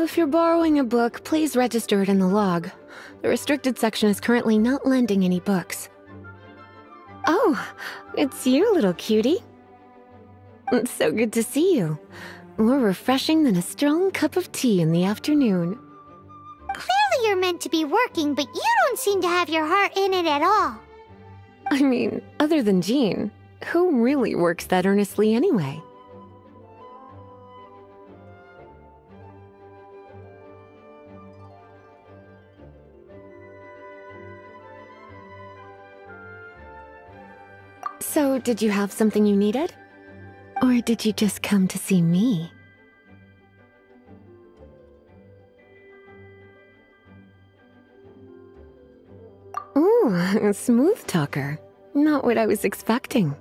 If you're borrowing a book, please register it in the log. The restricted section is currently not lending any books. Oh, it's you, little cutie. It's so good to see you. More refreshing than a strong cup of tea in the afternoon. Clearly you're meant to be working, but you don't seem to have your heart in it at all. I mean, other than Jean, who really works that earnestly anyway? So, did you have something you needed? Or did you just come to see me? Ooh, a smooth talker. Not what I was expecting.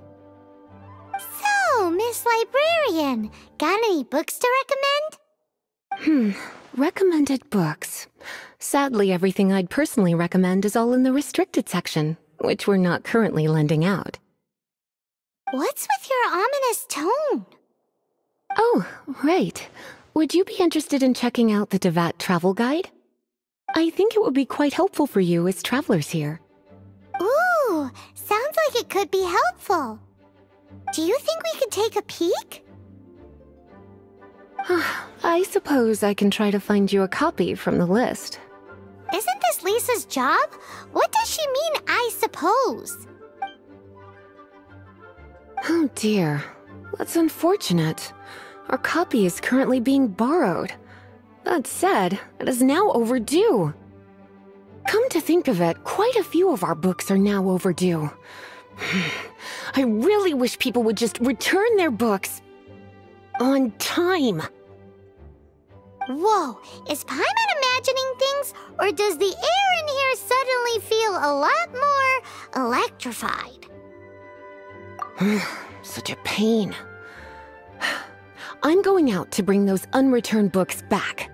So, Miss Librarian, got any books to recommend? Recommended books. Sadly, everything I'd personally recommend is all in the restricted section, which we're not currently lending out. What's with your ominous tone? Oh, right. Would you be interested in checking out the Teyvat travel guide? I think it would be quite helpful for you as travelers here. Ooh, sounds like it could be helpful. Do you think we could take a peek? I suppose I can try to find you a copy from the list. Isn't this Lisa's job? What does she mean, I suppose? Oh dear, that's unfortunate. Our copy is currently being borrowed. That said, it is now overdue. Come to think of it, quite a few of our books are now overdue. I really wish people would just return their books on time. Whoa, is Paimon imagining things, or does the air in here suddenly feel a lot more electrified? Such a pain. I'm going out to bring those unreturned books back.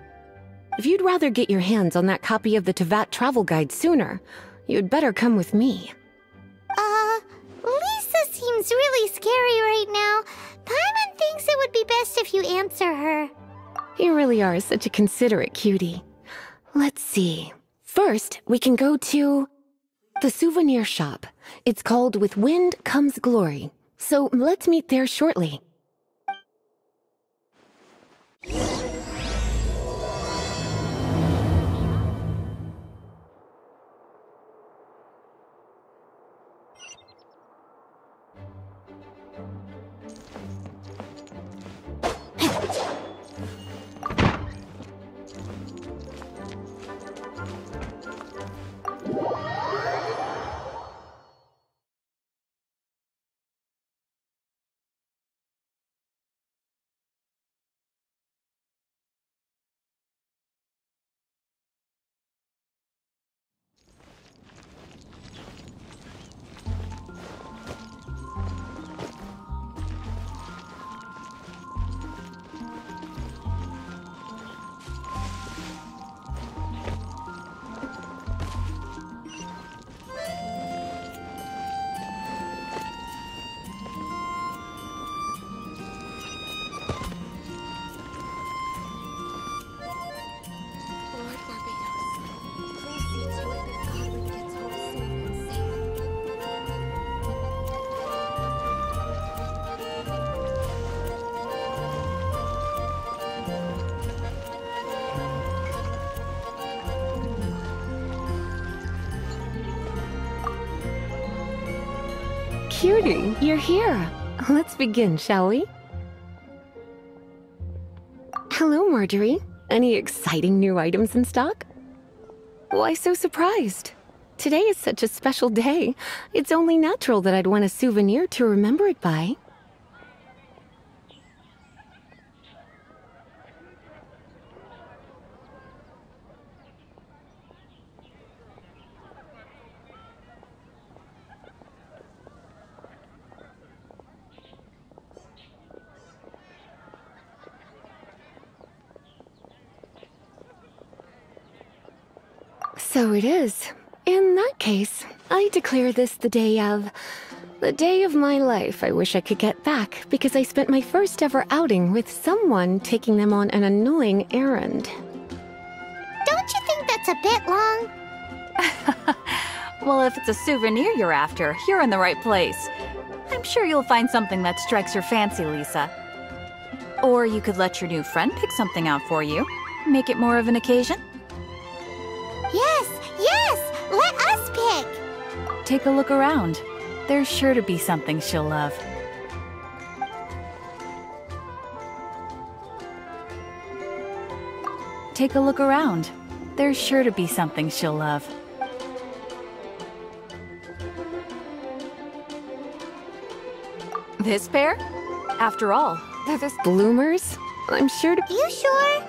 If you'd rather get your hands on that copy of the Teyvat travel guide sooner, you'd better come with me. Lisa seems really scary right now. Paimon thinks it would be best if you answer her. You really are such a considerate cutie. Let's see. First, we can go to the souvenir shop. It's called With Wind Comes Glory. So let's meet there shortly. Cutie, you're here. Let's begin, shall we? Hello, Marjorie. Any exciting new items in stock? Why so surprised? Today is such a special day. It's only natural that I'd want a souvenir to remember it by. So it is. In that case, I declare this the day of my life I wish I could get back because I spent my first ever outing with someone taking them on an annoying errand. Don't you think that's a bit long? Well, if it's a souvenir you're after, you're in the right place. I'm sure you'll find something that strikes your fancy, Lisa. Or you could let your new friend pick something out for you. Make it more of an occasion. Yes, let us pick. Take a look around. There's sure to be something she'll love. Take a look around. There's sure to be something she'll love. This pair? After all, they're the Bloomers? I'm sure to... You sure?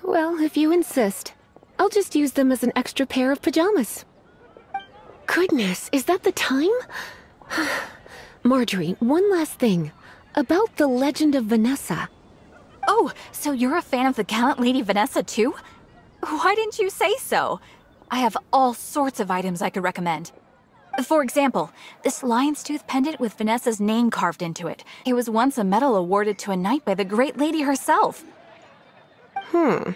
Well, if you insist. I'll just use them as an extra pair of pajamas. Goodness, is that the time? Marjorie, one last thing. About the legend of Vanessa. Oh, so you're a fan of the gallant Lady Vanessa too? Why didn't you say so? I have all sorts of items I could recommend. For example, this lion's tooth pendant with Vanessa's name carved into it. It was once a medal awarded to a knight by the great lady herself. Oh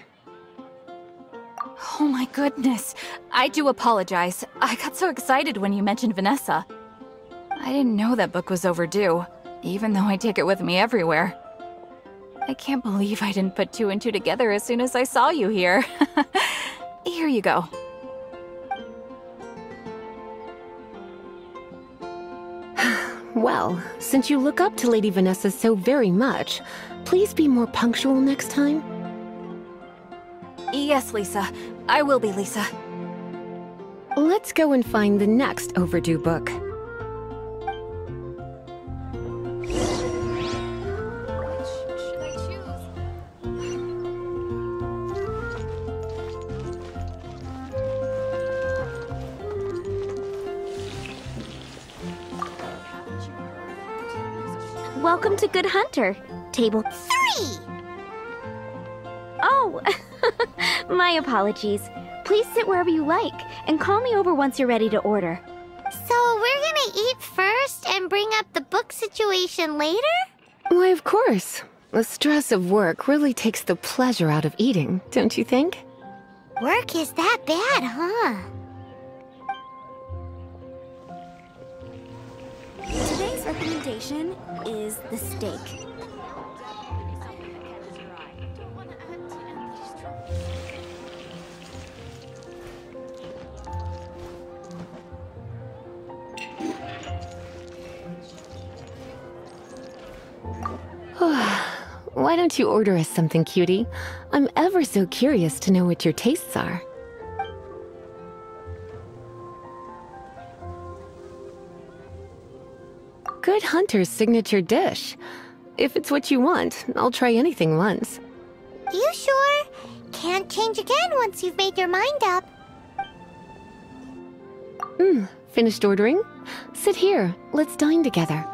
my goodness. I do apologize. I got so excited when you mentioned Vanessa. I didn't know that book was overdue, even though I take it with me everywhere. I can't believe I didn't put two and two together as soon as I saw you here. Here you go. Well, since you look up to Lady Vanessa so very much, please be more punctual next time. Yes, Lisa. I will be, Lisa. Let's go and find the next overdue book. Welcome to Good Hunter. Table 3! Oh, my apologies. Please sit wherever you like, and call me over once you're ready to order. So we're gonna eat first and bring up the book situation later? Why, of course. The stress of work really takes the pleasure out of eating, don't you think? Work is that bad, huh? Today's recommendation is the steak. Why don't you order us something, cutie? I'm ever so curious to know what your tastes are. Good Hunter's signature dish. If it's what you want, I'll try anything once. You sure? Can't change again once you've made your mind up. Finished ordering? Sit here. Let's dine together.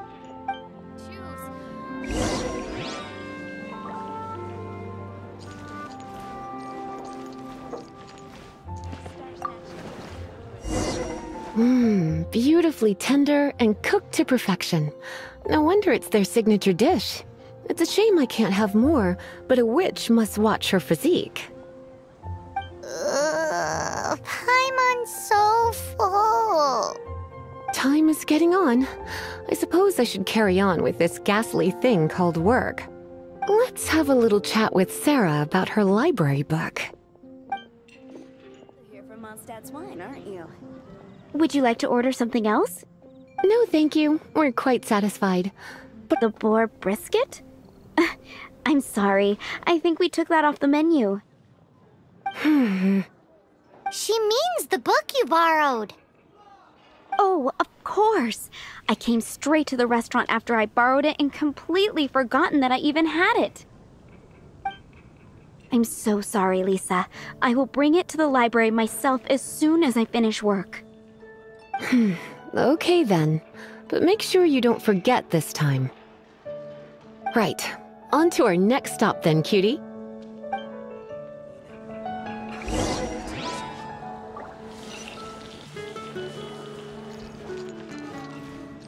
Beautifully tender and cooked to perfection. No wonder it's their signature dish. It's a shame I can't have more, but a witch must watch her physique. Paimon's so full. Time is getting on. I suppose I should carry on with this ghastly thing called work. Let's have a little chat with Sarah about her library book. that swine, aren't you? Would you like to order something else? No, thank you. We're quite satisfied. But the boar brisket? I'm sorry. I think we took that off the menu. She means the book you borrowed. Oh, of course. I came straight to the restaurant after I borrowed it and completely forgotten that I even had it. I'm so sorry, Lisa. I will bring it to the library myself as soon as I finish work. Okay then. But make sure you don't forget this time. Right. On to our next stop then, cutie.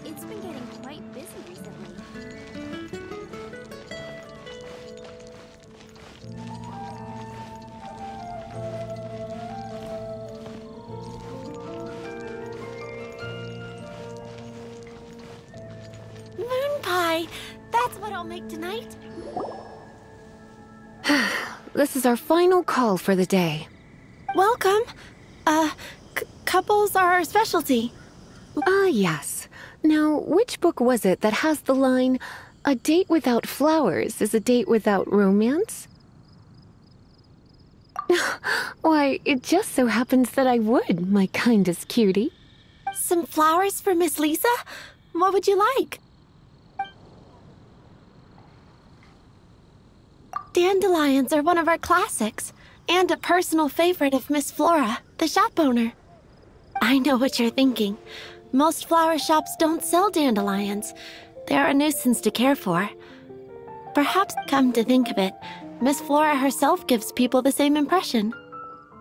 It's been getting quite busy recently. Moon pie! That's what I'll make tonight. This is our final call for the day. Welcome. Couples are our specialty. Ah, yes. Now, which book was it that has the line, "A date without flowers is a date without romance"? Why, it just so happens that I would, my kindest cutie. Some flowers for Miss Lisa? What would you like? Dandelions are one of our classics, and a personal favorite of Miss Flora, the shop owner. I know what you're thinking. Most flower shops don't sell dandelions. They're a nuisance to care for. Perhaps, come to think of it, Miss Flora herself gives people the same impression.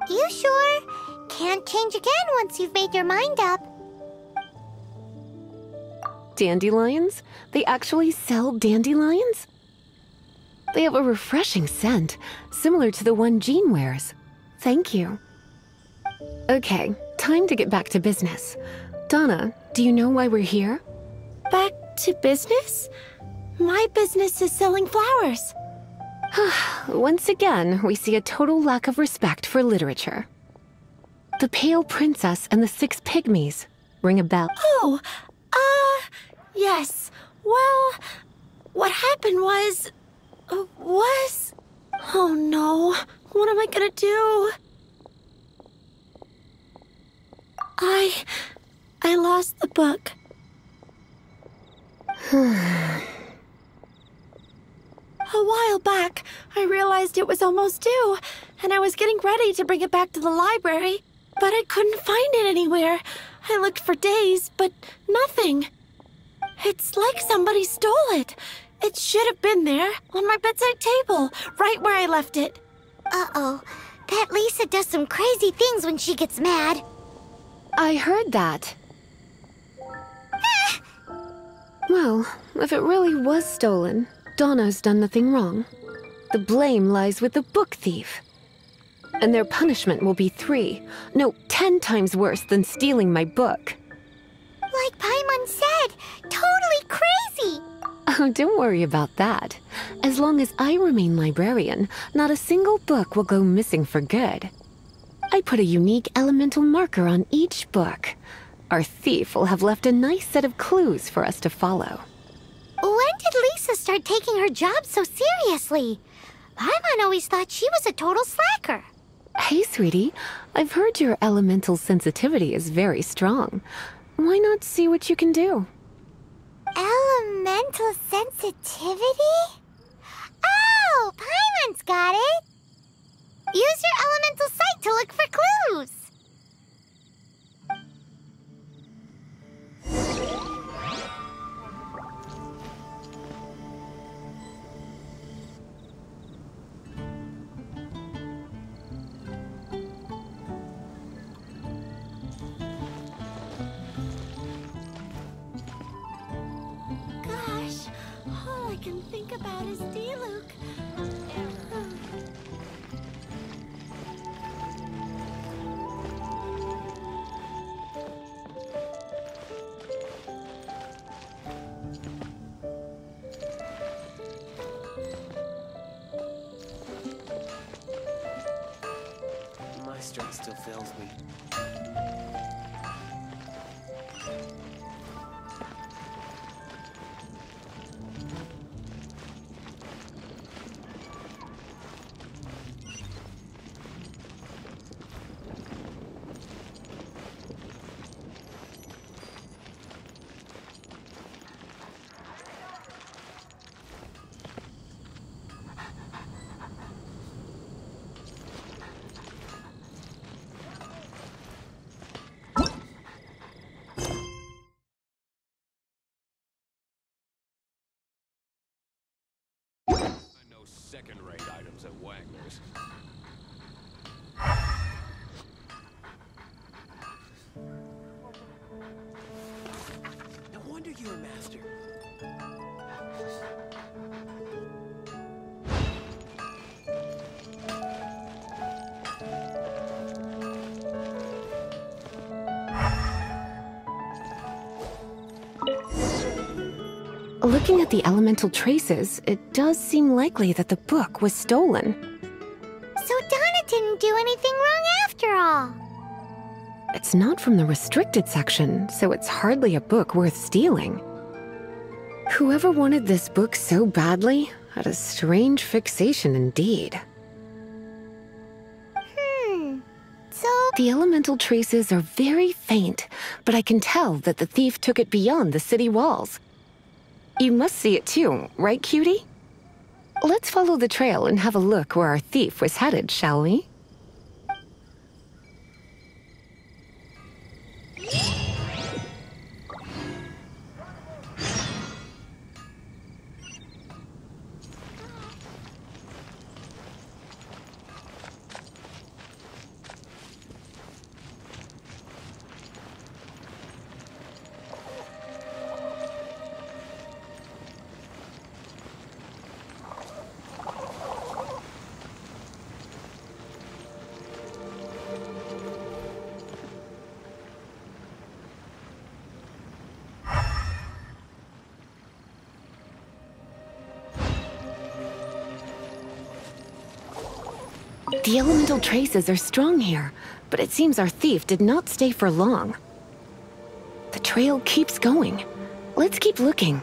You sure? Can't change again once you've made your mind up. Dandelions? They actually sell dandelions? They have a refreshing scent, similar to the one Jean wears. Thank you. Okay, time to get back to business. Donna, do you know why we're here? Back to business? My business is selling flowers. Once again, we see a total lack of respect for literature. The Pale Princess and the Six Pygmies. Ring a bell? Oh, yes. Well, what happened was... Oh no, what am I gonna do? I lost the book. A while back, I realized it was almost due, and I was getting ready to bring it back to the library, but I couldn't find it anywhere. I looked for days, but nothing. It's like somebody stole it. It should have been there, on my bedside table, right where I left it. Uh-oh. That Lisa does some crazy things when she gets mad. I heard that. Well, if it really was stolen, Donna's done nothing wrong. The blame lies with the book thief. And their punishment will be 10 times worse than stealing my book. Like Paimon said, totally crazy. Oh, don't worry about that. As long as I remain librarian, not a single book will go missing for good. I put a unique elemental marker on each book. Our thief will have left a nice set of clues for us to follow. When did Lisa start taking her job so seriously? Paimon always thought she was a total slacker. Hey, sweetie, I've heard your elemental sensitivity is very strong. Why not see what you can do? Elemental sensitivity? Oh, Paimon's got it. Use your elemental sight to look for clues. Gosh, all I can think about is D-Luke. My stress still fails me. Second-rate items at Wagner's. No wonder you're a master. Looking at the elemental traces, it does seem likely that the book was stolen. So Donna didn't do anything wrong after all. It's not from the restricted section, so it's hardly a book worth stealing. Whoever wanted this book so badly had a strange fixation indeed. So... The elemental traces are very faint, but I can tell that the thief took it beyond the city walls. You must see it too, right, cutie? Let's follow the trail and have a look where our thief was headed, shall we? The elemental traces are strong here, but it seems our thief did not stay for long. The trail keeps going. Let's keep looking.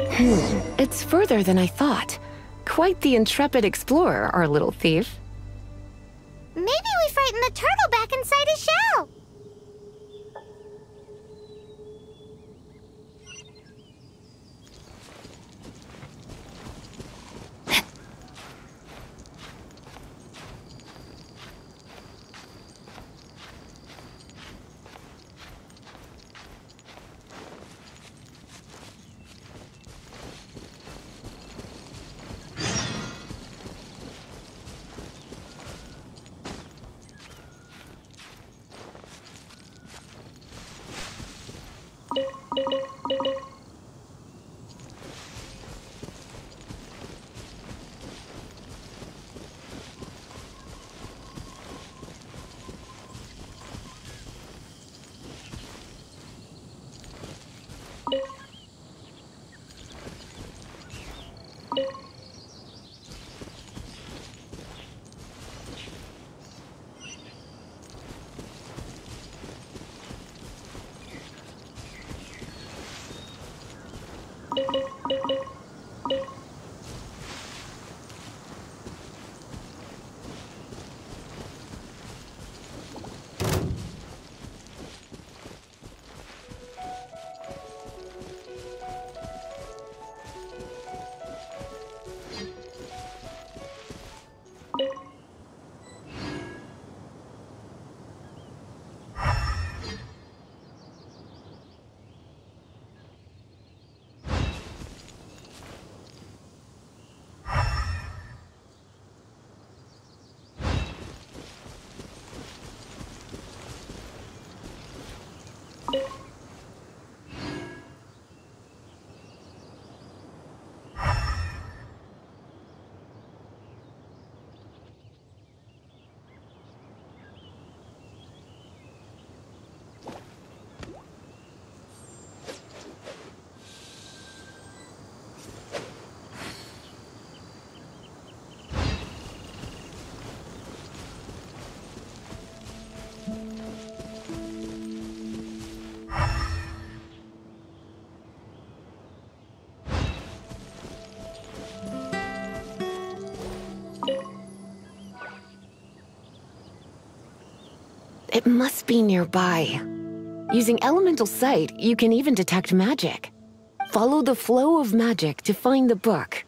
It's further than I thought. Quite the intrepid explorer, our little thief. Maybe we frightened the turtle back inside his shell. It must be nearby. Using elemental sight, you can even detect magic. Follow the flow of magic to find the book.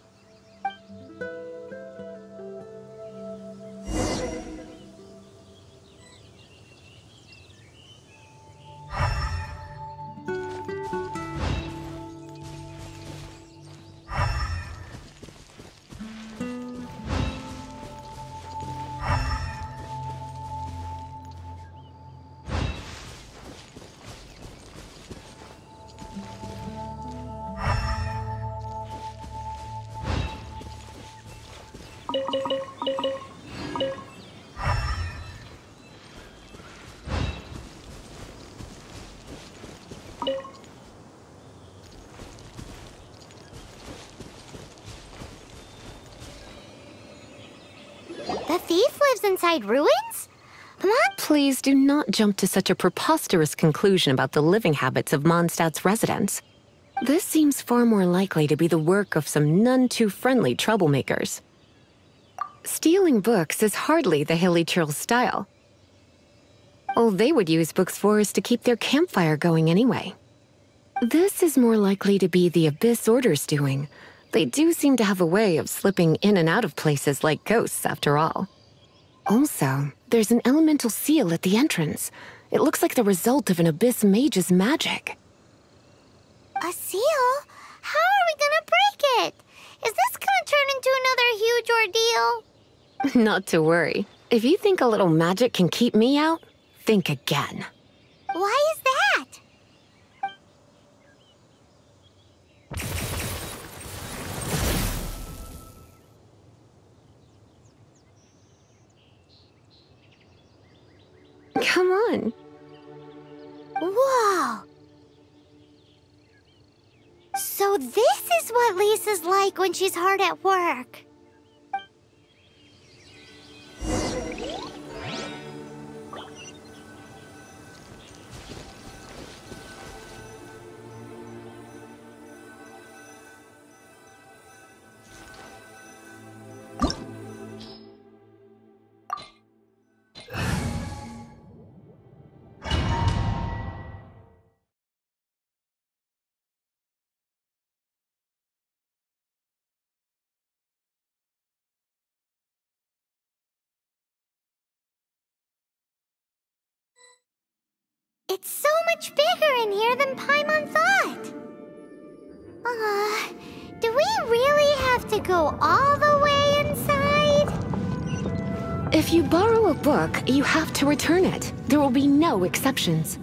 The thief lives inside ruins? Come on. Please do not jump to such a preposterous conclusion about the living habits of Mondstadt's residents. This seems far more likely to be the work of some none-too-friendly troublemakers. Stealing books is hardly the Hilly Churl's style. All they would use books for is to keep their campfire going anyway. This is more likely to be the Abyss Order's doing. They do seem to have a way of slipping in and out of places like ghosts, after all. Also, there's an elemental seal at the entrance. It looks like the result of an Abyss mage's magic. A seal? How are we gonna break it? Is this gonna turn into another huge ordeal? Not to worry. If you think a little magic can keep me out, think again. Why is that? Come on. Whoa! So this is what Lisa's like when she's hard at work. It's so much bigger in here than Paimon thought. Do we really have to go all the way inside? If you borrow a book, you have to return it. There will be no exceptions.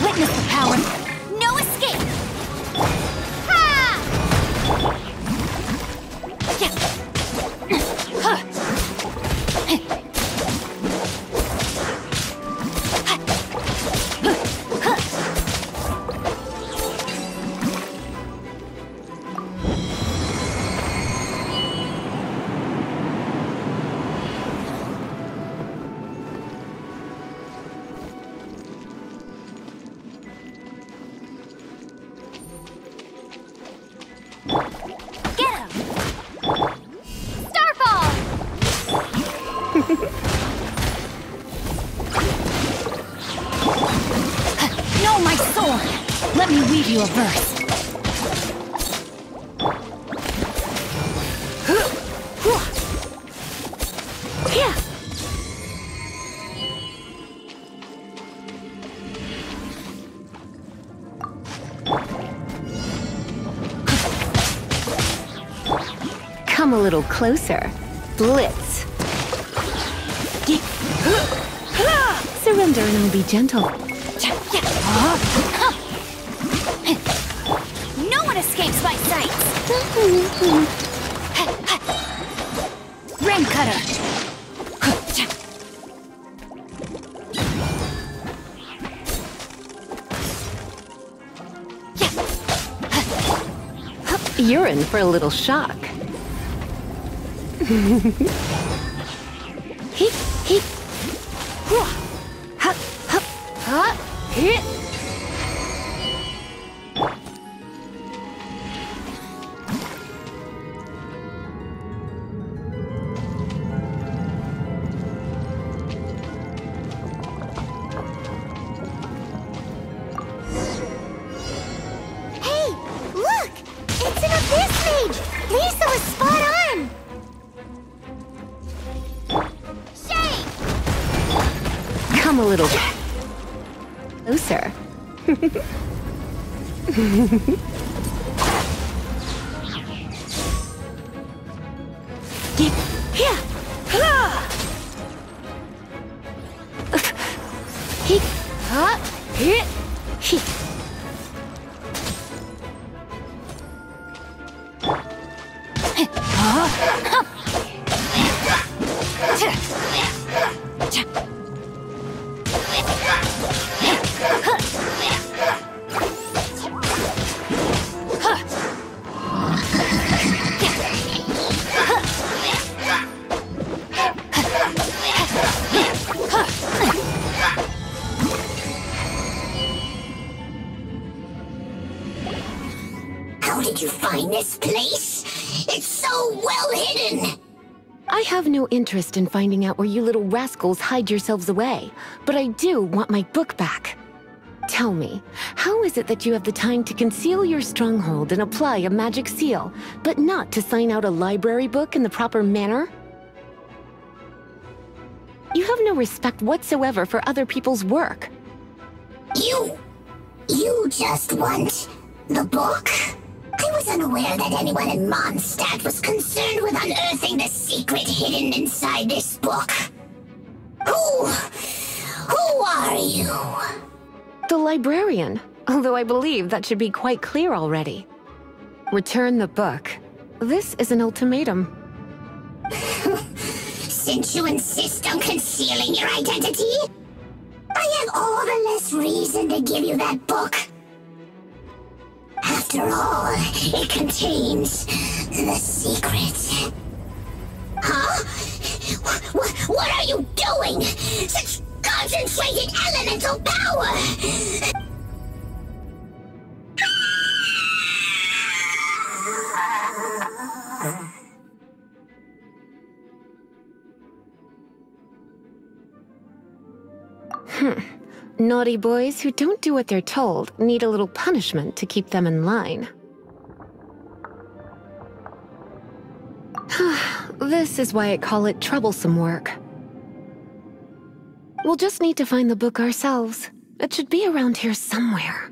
Witness the power! No escape! Ha! No, my sword! Let me weave you a verse. Come a little closer. Blitz. Surrender and I'll be gentle. No one escapes my sight! Rain cutter! You're in for a little shock. Hit, hit. Ha, ha, ha, hit. Hey, look! It's an abyss mage! Lisa was spot on! come a little closer. Here. How did you find this place? It's so well hidden! I have no interest in finding out where you little rascals hide yourselves away, but I do want my book back. Tell me, how is it that you have the time to conceal your stronghold and apply a magic seal, but not to sign out a library book in the proper manner? You have no respect whatsoever for other people's work. You just want the book? I was unaware that anyone in Mondstadt was concerned with unearthing the secret hidden inside this book. Who are you? The librarian, although I believe that should be quite clear already. Return the book. This is an ultimatum. Since you insist on concealing your identity, I have all the less reason to give you that book. After all, it contains the secret. Huh? What are you doing? Such concentrated elemental power! Naughty boys who don't do what they're told need a little punishment to keep them in line. This is why I call it troublesome work. We'll just need to find the book ourselves. It should be around here somewhere.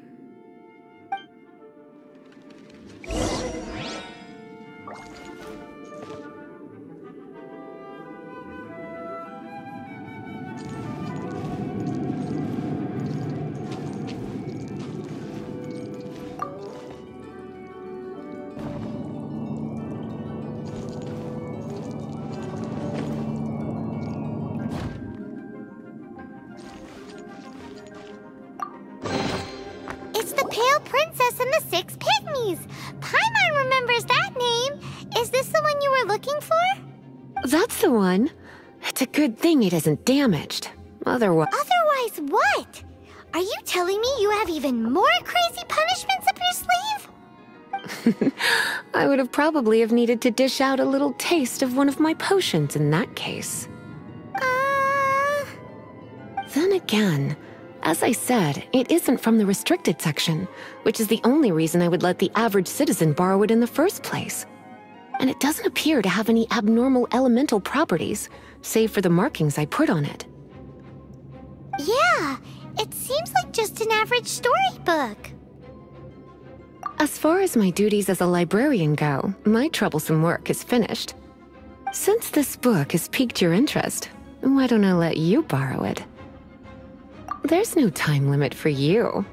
Pale Princess and the Six Pygmies! Paimon remembers that name! Is this the one you were looking for? That's the one. It's a good thing it isn't damaged. Otherwise... Otherwise what? Are you telling me you have even more crazy punishments up your sleeve? I would have probably have needed to dish out a little taste of one of my potions in that case. Then again... As I said, it isn't from the restricted section, which is the only reason I would let the average citizen borrow it in the first place. And it doesn't appear to have any abnormal elemental properties, save for the markings I put on it. Yeah, it seems like just an average storybook. As far as my duties as a librarian go, my troublesome work is finished. Since this book has piqued your interest, why don't I let you borrow it? There's no time limit for you.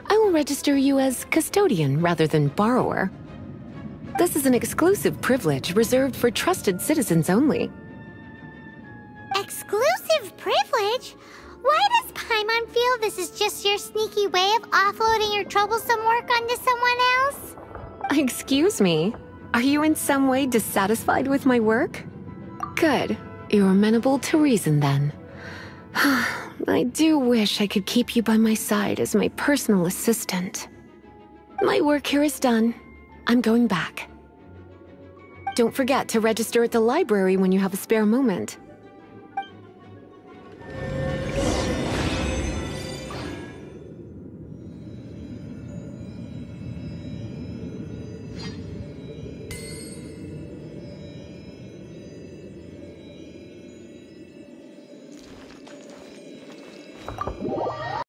I will register you as custodian rather than borrower. This is an exclusive privilege reserved for trusted citizens only. Exclusive privilege? Why does Paimon feel this is just your sneaky way of offloading your troublesome work onto someone else? Excuse me, are you in some way dissatisfied with my work? Good, you're amenable to reason then. I do wish I could keep you by my side as my personal assistant. My work here is done. I'm going back. Don't forget to register at the library when you have a spare moment.